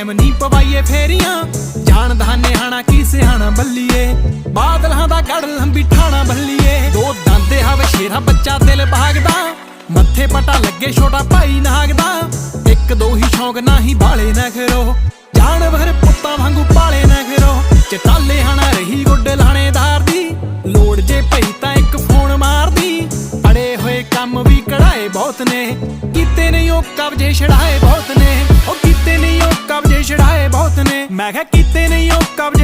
time ਨੀ ਪਵਾਈਏ ਫੇਰੀਆਂ ਜਾਣਦਾ ਨਿਹਾਣਾ ਕੀ ਸਿਆਣਾ ਬੱਲੀਏ ਬਾਦਲਾਂ ਦਾ ਗੜ ਲੰਬੀ ਠਾਣਾ ਬੱਲੀਏ ਦੋ ਦੰਦੇ ਹਵੇ ਸ਼ੇਰਾ ਬੱਚਾ ਦਿਲ ਭਾਗਦਾ ਮੱਥੇ ਪਟਾ ਲੱਗੇ ਛੋਟਾ ਭਾਈ ਨਾਗਦਾ ਇੱਕ ਦੋ ਹੀ ਸ਼ੌਂਕ ਨਾ ਹੀ ਬਾਲੇ ਨਾ ਕਰੋ ਜਾਨਵਰ ਪੁੱਤਾਂ ਵਾਂਗੂ ਪਾਲੇ ਨਾ ਕਰੋ ਚਟਾਲੇ ਹਣਾ ਰਹੀ ਗੁੱਡ ਲਾਣੇਦਾਰ ਦੀ ਲੋੜ ਜੇ ਪਈ ਤਾਂ ਇੱਕ ਫੋਨ ਮਾਰਦੀ ਅੜੇ ਹੋਏ ਕੰਮ ਵੀ ਕਢਾਏ ਬਹੁਤ ਨੇ ਕੀਤੇ ਨਹੀਂ ਉਹ ਕਬਜੇ ਛੜਾਏ ਬਹੁਤ ਨੇ ਉਹ ਕੀਤੇ ਨਹੀਂ ਉਹ ਕਬਜੇ ਛੜਾਏ ਬਹੁਤ ਨੇ ਮੈਂ ਕਿਹਾ ਕੀਤੇ ਨਹੀਂ ਉਹ ਕਬਜੇ